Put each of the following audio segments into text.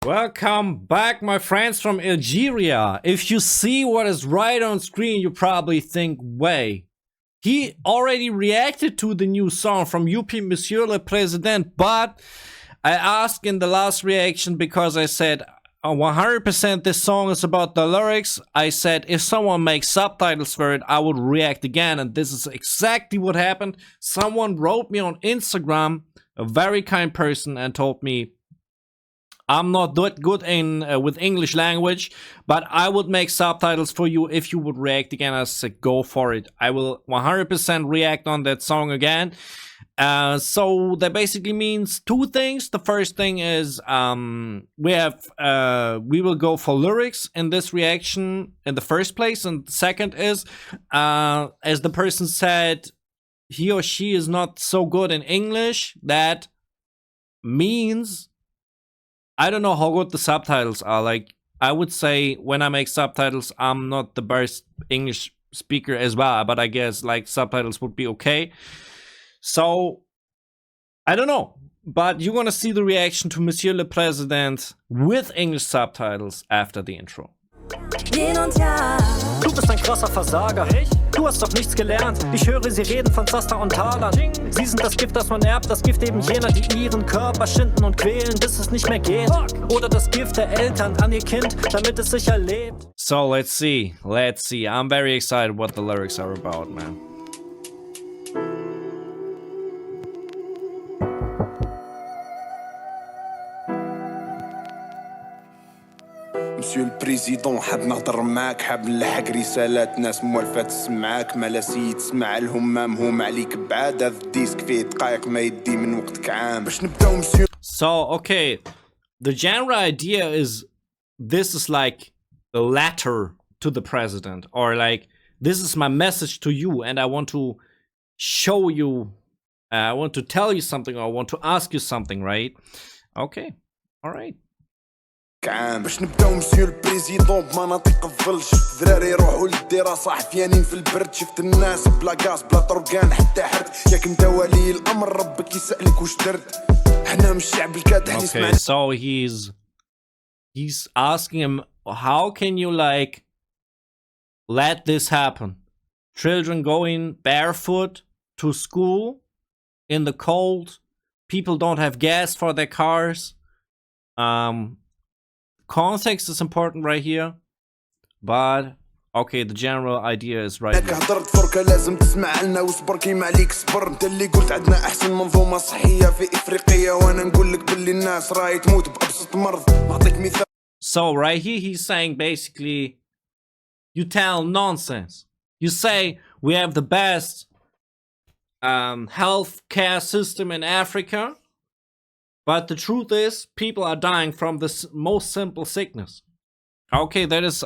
Welcome back, my friends from Algeria. If you see what is right on screen, you probably think, wait, he already reacted to the new song from Youppi, Monsieur le Président, but I asked in the last reaction because I said 100% this song is about the lyrics. I said if someone makes subtitles for it, I would react again, and this is exactly what happened. Someone wrote me on Instagram, a very kind person, and told me, I'm not that good in with English language, but I would make subtitles for you if you would react again. I said, go for it. I will 100% react on that song again. So that basically means two things. The first thing is we will go for lyrics in this reaction in the first place, and the second is as the person said, he or she is not so good in English. That means I don't know how good the subtitles are. Like, I would say when I make subtitles, I'm not the best English speaker as well, but I guess like subtitles would be okay. So I don't know, but you're gonna see the reaction to Monsieur le Président with English subtitles after the intro. Du bist ein krasser Versager. Du hast doch nichts gelernt. Ich höre sie reden von Zaster und Talern. Sie sind das Gift, das man erbt. Das Gift eben jener, die ihren Körper schinden und quälen, bis es nicht mehr geht. Oder das Gift der Eltern an ihr Kind, damit es sicher lebt. So let's see. I'm very excited what the lyrics are about, man. Monsieur le Président حاب نهضر معاك حاب نلحق رسالات ناس موالفة تسمعاك مالا سيد تسمع لهم ما مهم عليك بعاد هذا الديسك فيه دقايق ما يدي من وقتك عام باش نبداو مسيو. So okay, the general idea is this is like a letter to the president, or like this is my message to you and I want to show you, I want to tell you something, or I want to ask you something, right? Okay, all right. عام باش نبداو مسيو البريزيدون بمناطق الظل شفت دراري يروحوا للدراسة حفيانين في البرد شفت الناس بلا غاز بلا طرقان حتى حرت ياك انت ولي الامر ربك يسألك واش درت حنا من الشعب الكادح اللي سمعنا. So he's asking him, how can you like let this happen? Children going barefoot to school in the cold, people don't have gas for their cars. Context is important right here, but okay, the general idea is right here. هضرت فركة لازم تسمع لنا وصبر كيما عليك صبر انت اللي قلت عندنا احسن منظومة صحية في افريقيا وانا نقول لك باللي الناس راهي تموت بابسط مرض نعطيك مثال. So right here he's saying basically you tell nonsense. You say we have the best health care system in Africa, but the truth is, people are dying from the most simple sickness. Okay, that is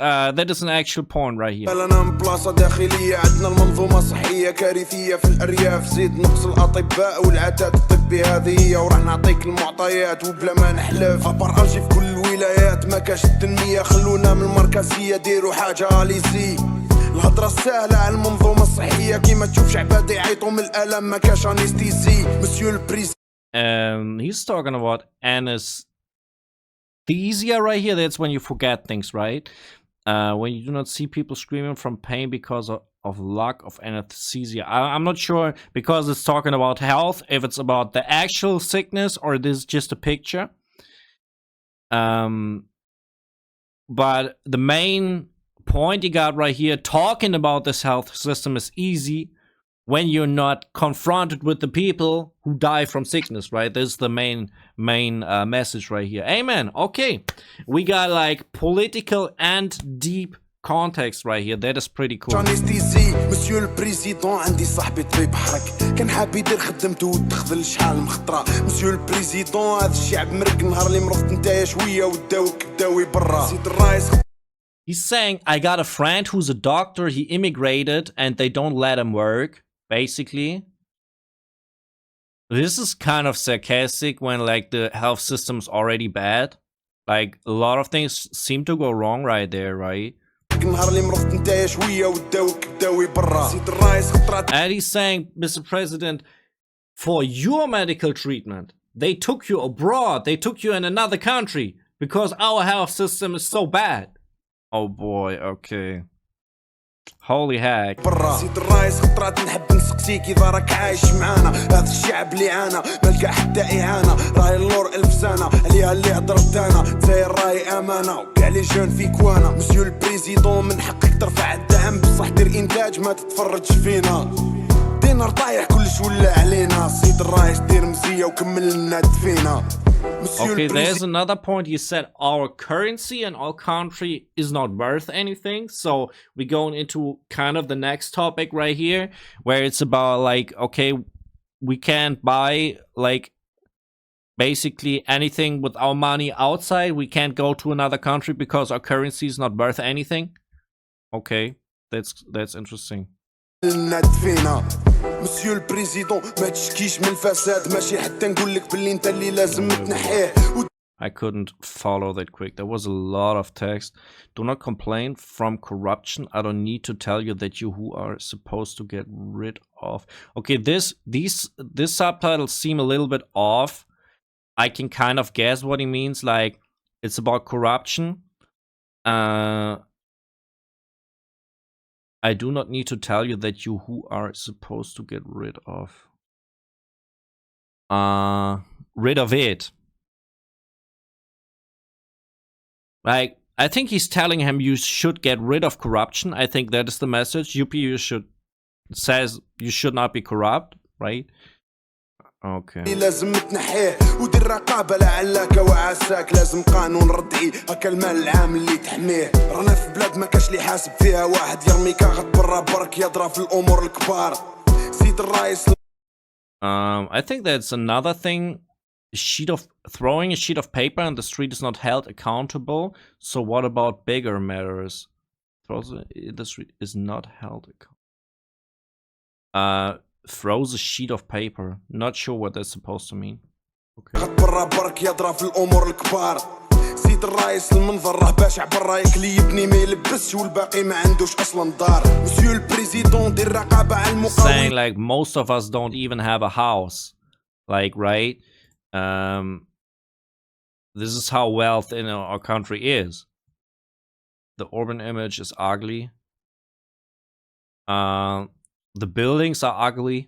an actual point right here. لنا من بلاصة داخلية عندنا المنظومة صحية كارثية في الأرياف زيد نقص الأطباء والعتاد الطبي هذه هي وراح نعطيك المعطيات وبلا ما نحلف أبرألجي في كل الولايات ما كاش التنمية خلونا من المركزية ديروا حاجة أليسي الهضرة السهلة على المنظومة الصحية كيما تشوف شعبات يعيطوا من الألم ما كاش أنستيزي مسيو البريز. He's talking about anesthesia right here. That's when you forget things, right? When you do not see people screaming from pain because of lack of anesthesia. I'm not sure because it's talking about health, if it's about the actual sickness or this is just a picture. But the main point you got right here, talking about this health system is easy when you're not confronted with the people who die from sickness, right? This is the main message right here. Amen. Okay, we got like political and deep context right here. That is pretty cool. مسيو البريزيدون عندي صاحبي طبيب حرك كان حاب يدير خدمته وتخذل شحال مخطره مسيو البريزيدون هذا الشعب مرق نهار اللي مرضت نتايا شويه وداوك داوي برا سيد الرئيس. He's saying, I got a friend who's a doctor, he immigrated and they don't let him work. Basically, this is kind of sarcastic when like the health system's already bad. Like a lot of things seem to go wrong right there, right? And he's saying, Mr. President, for your medical treatment, they took you abroad, they took you in another country. because our health system is so bad. Oh boy, okay. Holy heck. برا سيد الرايس خطرات نحب نسقسيك اذا راك عايش معانا هذا الشعب اللي عانى ملقى حتى اعانه راهي اللور 1000 سنه عليها اللي هضرت انا تاير راهي امانه وكاع لي جون فيك وانا مسيو البريزيدون من حقك ترفع الدعم بصح دير انتاج ما تتفرجش فينا دينار طايح كلش ولا علينا سيد الرايس دير مزيه وكمل لنا دفينا. Okay, there's another point. You said our currency and our country is not worth anything. So we're going into kind of the next topic right here, where it's about like, okay, we can't buy like basically anything with our money outside. We can't go to another country because our currency is not worth anything. Okay, that's interesting. مسيو البريزيدون ما تشكيش من الفساد ماشي حتى نقول لك باللي انت اللي لازم تنحيه. I couldn't follow that quick. There was a lot of text. Do not complain from corruption. I don't need to tell you that you who are supposed to get rid of. Okay, these subtitles seem a little bit off. I can kind of guess what he means. Like it's about corruption. I do not need to tell you that you who are supposed to get rid of. Rid of it. Like, I think he's telling him you should get rid of corruption. I think that is the message. Youppi says you should not be corrupt, right? Okay. لازم تنحيه ودير رقابه لعلك وعساك لازم قانون ردعي هكا المال العام اللي تحميه رانا في بلاد ما كاش اللي حاسب فيها واحد يرميك غد برا برك يضرب في الامور الكبار سيد الرئيس. I think that's another thing. Throwing a sheet of paper on the street is not held accountable. So what about bigger matters? The street is not held accountable. Throws a sheet of paper. Not sure what that's supposed to mean. Okay. برا برك يضرب في الامور الكبار سيد الرئيس المنظر راه باشع برا يكلي يبني ما يلبسش والباقي ما عندوش اصلا دار مسيو البريزيدون دير رقابه على المقاومين. Saying like most of us don't even have a house. Like, right? This is how wealth in our country is. The urban image is ugly. The buildings are ugly,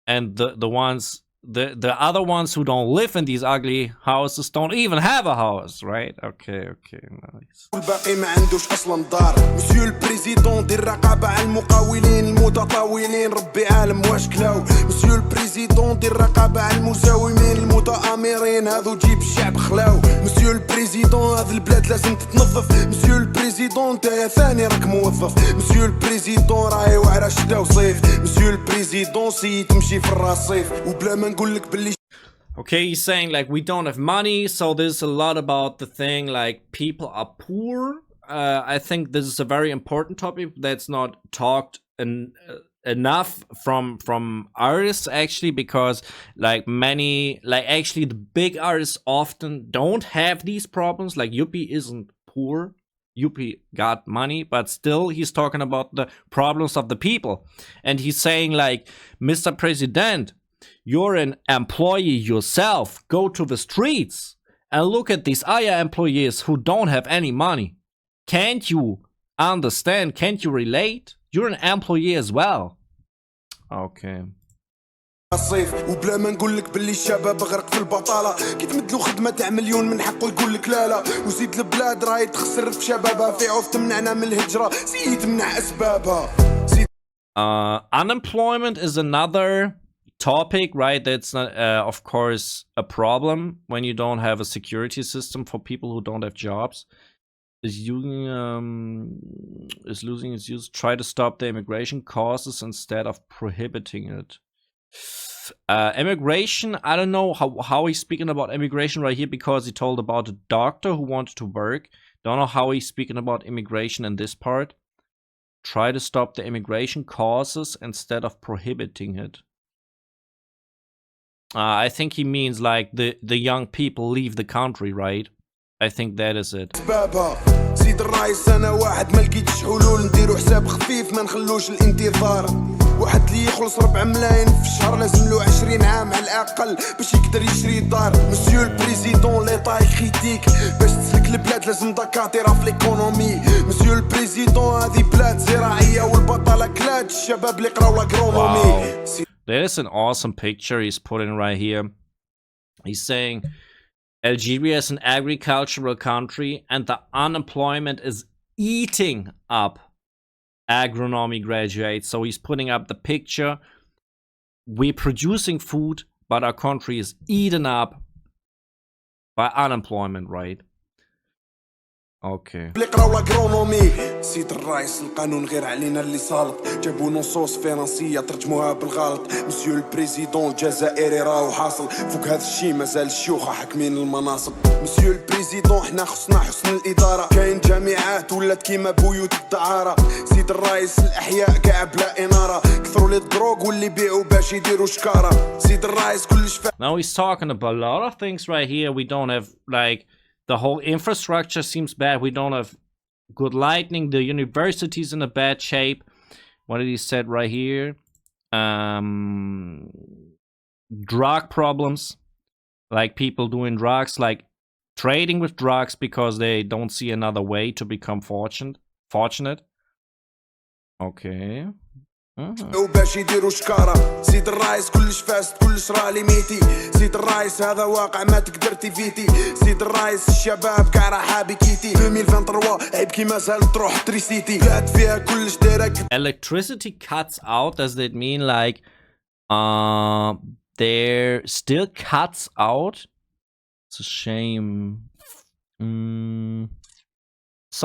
and the other ones who don't live in these ugly houses don't even have a house, right? Okay, nice. والباقي ما عندوش اصلا دار مسيو البريزيدون دير رقابه على المقاولين المتطاولين ربي عالم واش كلاو مسيو البريزيدون دير رقابه على المساومين المتآمرين هذو جيب الشعب خلاو مسيو البريزيدون هذه البلاد لازم تتنظف مسيو البريزيدون نتايا ثاني راك موظف مسيو البريزيدون راهي واعره شتا وصيف مسيو البريزيدون سي تمشي في الرصيف وبلا ما نقول لك باللي. Okay, he's saying like we don't have money, so there's a lot about the thing like people are poor. I think this is a very important topic that's not talked enough from artists actually, because like actually the big artists often don't have these problems. Like Youppi isn't poor. Youppi got money, but still he's talking about the problems of the people. And he's saying like, Mr. President, you're an employee yourself. Go to the streets and look at these other employees who don't have any money. Can't you understand? Can't you relate? You're an employee as well. Okay. الصيف وبلا ما نقول لك باللي الشباب غرق في البطاله كي تمدلو خدمه تاع مليون من حقه يقول لك لا لا وزيد البلاد راهي تخسر في شبابها في عوف تمنعنا من الهجره سي تمنع اسبابها. Unemployment is another topic, right? That's not, of course, a problem when you don't have a security system for people who don't have jobs. Is losing its use. Try to stop the immigration causes instead of prohibiting it. Immigration, I don't know how he's speaking about immigration right here, because he told about a doctor who wanted to work. Don't know how he's speaking about immigration in this part. Try to stop the immigration causes instead of prohibiting it. I think he means like the young people leave the country, right? I think that is it. سيد الرئيس انا واحد ما لقيتش حلول نديرو حساب خفيف ما نخلوش الانتظار واحد اللي يخلص 4 ملايين في الشهر لازم له 20 عام على الاقل باش يقدر يشري دار. مسيو البريزيدون ليطا كريتيك باش تسلك البلاد لازم دكاتره في ليكونومي. مسيو البريزيدون هذه بلاد زراعيه والبطاله كلاد الشباب اللي قراو لاغرونومي. There's an awesome picture he's putting right here. He's saying Algeria is an agricultural country and the unemployment is eating up agronomy graduates. So he's putting up the picture. We're producing food, but our country is eaten up by unemployment, right? اوكي. اللي قراو لاغرونومي. سيد الرئيس القانون غير علينا اللي سالط جابوا نصوص فرنسيه ترجموها بالغلط. مسيو البريزيدون الجزائري راهو حاصل فوق هذا الشيء مازال الشيوخ حاكمين المناصب. مسيو البريزيدون حنا خصنا حسن الاداره كاين جامعات ولات كيما بيوت الدعاره. سيد الرئيس الاحياء كاع بلا اناره كثروا لي الدروغ واللي يبيعوا باش يديروا شكاره. سيد الرئيس كلش Now he's talking about a lot of things right here. We don't have like the whole infrastructure seems bad. We don't have good lighting. The university's in a bad shape. What did he said right here? Drug problems. Like people doing drugs, like trading with drugs because they don't see another way to become fortunate. Okay. وباش يديروا شكاره. سيد الرئيس كلش فاسد كلش راه ليميتي. سيد الرئيس هذا واقع ما تقدر تفيتي. سيد الرئيس الشباب كاع راه حابي كيتي 2023 عيب كي مازال تروح تريسيتي بلاد فيها كلش دايره. Electricity cuts out. Does that mean like there still cuts out? It's a shame.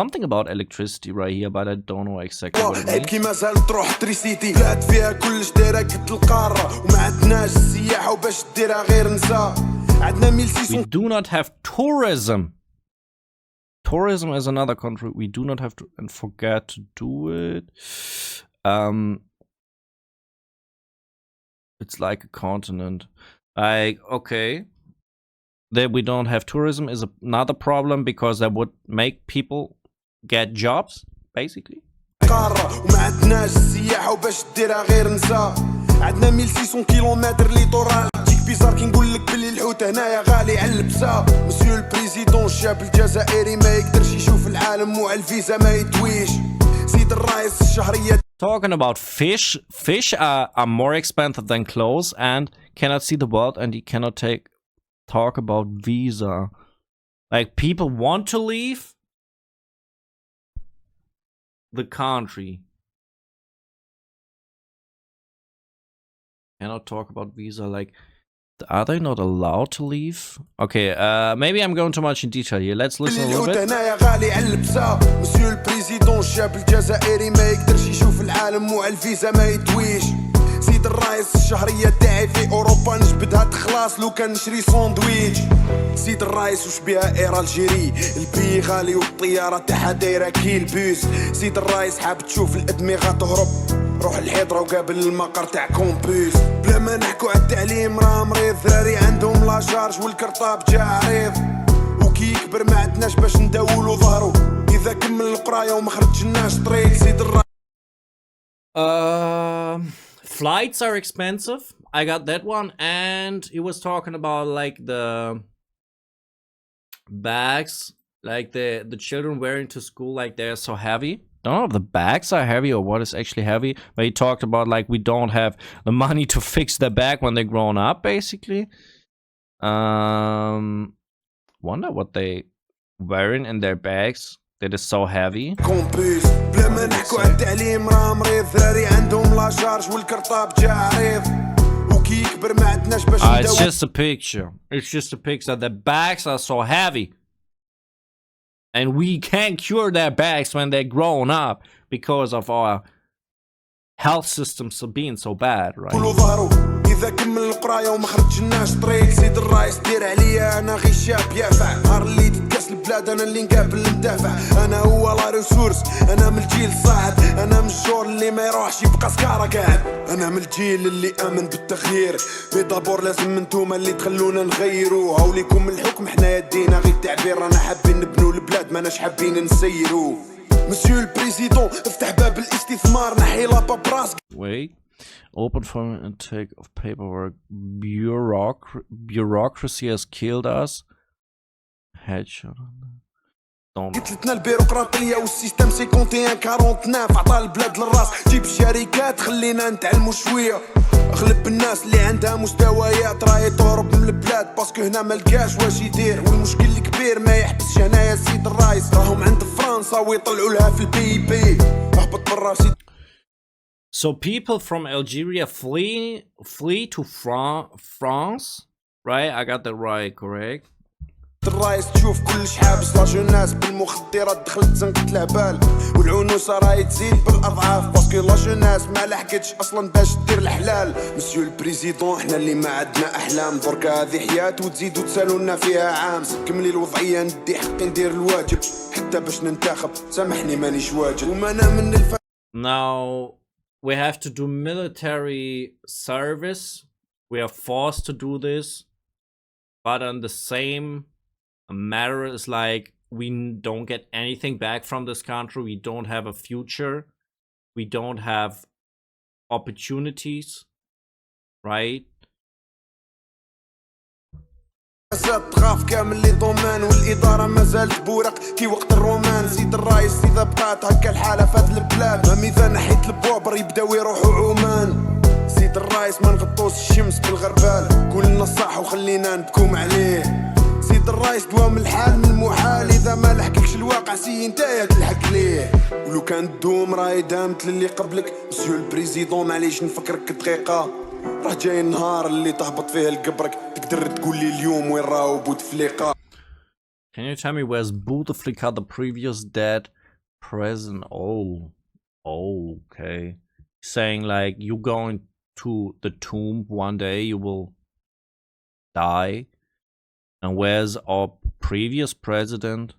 Something about electricity right here, but I don't know exactly what it means. كي مازال تروح تريسيتي بلاد فيها كلش دايره قد القاره وما عندناش السياحه وباش ديرها غير نساء. عندنا 1600. We do not have tourism. Tourism is another country. We do not have to and forget to do it. It's like a continent. Like, okay. That we don't have tourism is another problem because that would make people get jobs, basically. وما عندناش السياحه وباش ديرها غير نساء. عندنا 1600 كيلومتر ليطورال تجيك بيزار كي نقول لك بلي الحوت هنايا غالي على البسا. مسيو البريزيدون الشاب الجزائري ما يقدرش يشوف العالم وعلى الفيزا ما يتويش. سيد الرئيس الشهريه. Talking about fish. Fish are more expensive than clothes and cannot see the world, and you cannot talk about visa. Like people want to leave the country. Cannot talk about visa. Like, are they not allowed to leave? Okay, maybe I'm going too much in detail here. Let's listen a little bit. مسيو البريزيدون الشاب الجزائري ما يقدرش يشوف العالم وعلى الفيزا ما يتويش. سيد الرئيس الشهرية تاعي في أوروبا نجبدها تخلاص لو كان نشري ساندويتش. سيد الرئيس وش بها اير الجيري البي غالي والطيارة تاعها دايرة كيل بوس. سيد الرئيس حاب تشوف الأدمغة تهرب روح الحيطرة وقابل المقر تاع كومبوس. بلا ما نحكو على التعليم راه مريض ذراري عندهم لاشارج والكرطاب جا عريض وكي يكبر ما عندناش باش نداولو ظهرو إذا كمل القراية وما خرجناش طريق. سيد الرئيس flights are expensive. I got that one, and he was talking about like the bags, like the children wearing to school, like they're so heavy. I don't know if the bags are heavy or what is actually heavy, but he talked about like we don't have the money to fix their bag when they're grown up, basically. Wonder what they wearing in their bags that is so heavy. بلا ما نحكو على التعليم راه مريض ذراري عندهم لاشارج والكرطاب جا عريض وكي يكبر ما عندناش باش نداو. It's just a picture. It's just a picture. The bags are so heavy. And we can't cure their bags when they're grown up because of our health systems being so bad, right? إذا كمل القراية وما خرجناش طريق. سيد الرئيس دير عليا أنا غي شاب يافع نهار اللي تتكاس البلاد أنا اللي نقابل المدافع. أنا هو لا ريسورس أنا من الجيل الصاعد أنا من الجور اللي ما يروحش يبقى سكارة قاعد. أنا من الجيل اللي آمن بالتغيير مي دابور لازم انتوما اللي تخلونا نغيرو هاوليكم الحكم حنا يدينا غير التعبير رانا حابين نبنو البلاد ماناش حابين نسيرو. مسيو البريزيدون افتح باب الاستثمار نحي لا بابراس. Wait. Open for intake of paperwork. Bureaucracy has killed us. Headshot. قتلتنا البيروقراطيه والسيستم سي كونتي ان 49 عطا البلاد للراس جيب الشركات خلينا نتعلموا شويه اغلب الناس اللي عندها مستويات راهي تهرب من البلاد باسكو هنا ما لقاش واش يدير والمشكل الكبير ما يحبسش هنايا السيد الرئيس راهم عند فرنسا ويطلعوا لها في البي بي اهبط برا سيد. So people from Algeria flee to France, right? I got that right, correct? الرايس تشوف كلش حابس لا جوناس بالمخدرات دخلت زنقة الهبال والعنوسه راهي تزيد بالاضعاف باسكو لا جوناس ما لحقتش اصلا باش دير الحلال. مسيو البريزيدون احنا اللي ما عندنا احلام دركا هذه حياه وتزيدوا تسالونا فيها عام كملي الوضعيه ندي حقي ندير الواجب حتى باش ننتخب سامحني مانيش واجد وما انا من Now we have to do military service. We are forced to do this, but on the same matter is like we don't get anything back from this country. We don't have a future. We don't have opportunities, right? تغاف كامل لي دومان والاداره ما زالت بورق كي وقت الرومان زيد الرايس اذا بقات هكا الحاله فهاد البلاد ما ميزان نحيت البوبر يبداو يروحوا عمان زيد الرايس ما نغطوش الشمس بالغربال قولنا الصح وخلينا نبكوم عليه زيد الرايس دوام الحال من المحال اذا ما لحقكش الواقع سي نتايا تلحق ليه ولو كان دوم راهي دامت للي قبلك مسيو البريزيدون معليش نفكرك دقيقه راه جاي النهار اللي تهبط فيه لقبرك تقدر تقول لي اليوم وين راهو بوتفليقه. Can you tell me where's Bouteflika, the previous dead president? Oh, okay. Saying like you going to the tomb one day, you will die. And where's our previous president?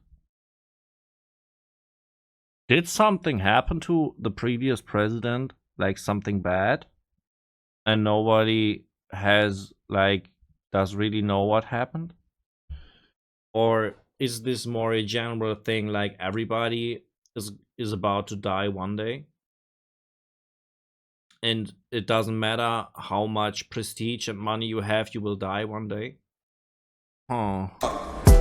Did something happen to the previous president? Like something bad? And nobody has does really know what happened? Or is this more a general thing like everybody is about to die one day? And it doesn't matter how much prestige and money you have, you will die one day?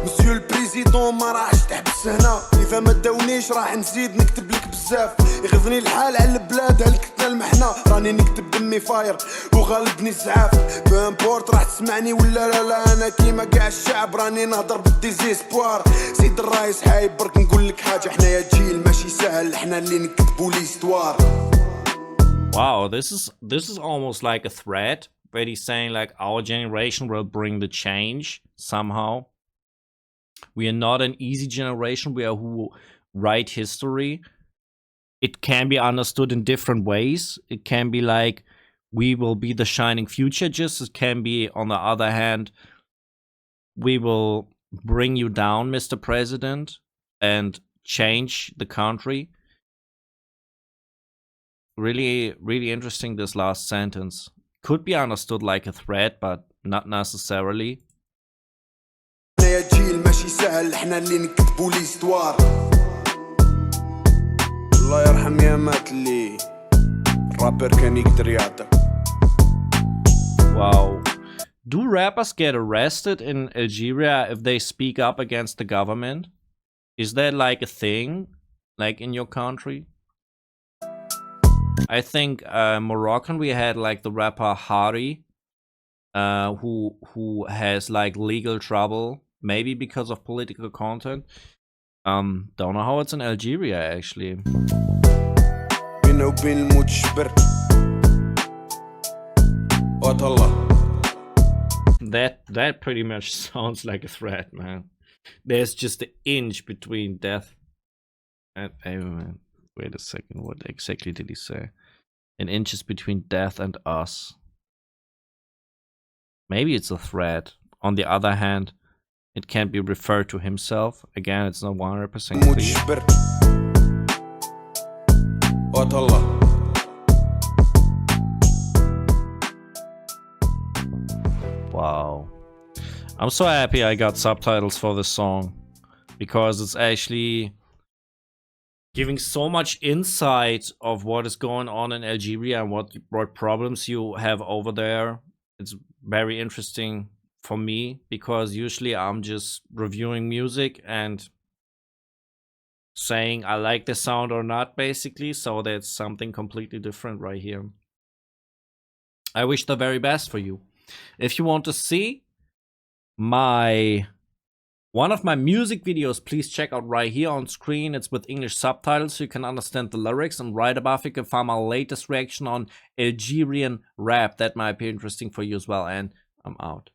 مسيو البريزيدون ما راحش تحبس هنا اذا ما داونيش راح نزيد نكتب لك بزاف يغضني الحال على البلاد هلكتنا المحنه راني نكتب دمي فاير وغالبني الزعاف بامبورت راح تسمعني ولا لا انا كيما كاع الشعب راني نهضر بالديزيسبوار سيد الرايس حايب برك نقول لك حاجه حنايا جيل ماشي سهل احنا اللي نكتبوا ليستوار. Wow, this is almost like a threat where he's saying like our generation will bring the change somehow. We are not an easy generation. We are who write history. It can be understood in different ways. It can be like we will be the shining future. Just it can be on the other hand, we will bring you down, Mr. President, and change the country. Really, really interesting, this last sentence. Could be understood like a threat, but not necessarily. يا جيل ماشي سهل احنا اللي نكتبوا ليستوار الله يرحم يا مات اللي الرابر كان يقدر يعطي. Wow. Do rappers get arrested in Algeria if they speak up against the government? Is that like a thing, like in your country? I think Moroccan, we had like the rapper Hari, who has like legal trouble, maybe because of political content. Don't know how it's in Algeria actually. بينا وبين الموت شبر الله. That pretty much sounds like a threat, man. There's just an inch between death and wait a second, what exactly did he say? An inch is between death and us. Maybe it's a threat. On the other hand, it can't be referred to himself. Again, it's not 100% clear. Wow. I'm so happy I got subtitles for this song, because it's actually giving so much insight of what is going on in Algeria and what problems you have over there. It's very interesting for me because usually I'm just reviewing music and saying I like the sound or not, basically. So that's something completely different right here. I wish the very best for you. If you want to see one of my music videos, please check out right here on screen. It's with English subtitles so you can understand the lyrics, and right above you can find my latest reaction on Algerian rap. That might be interesting for you as well, and I'm out.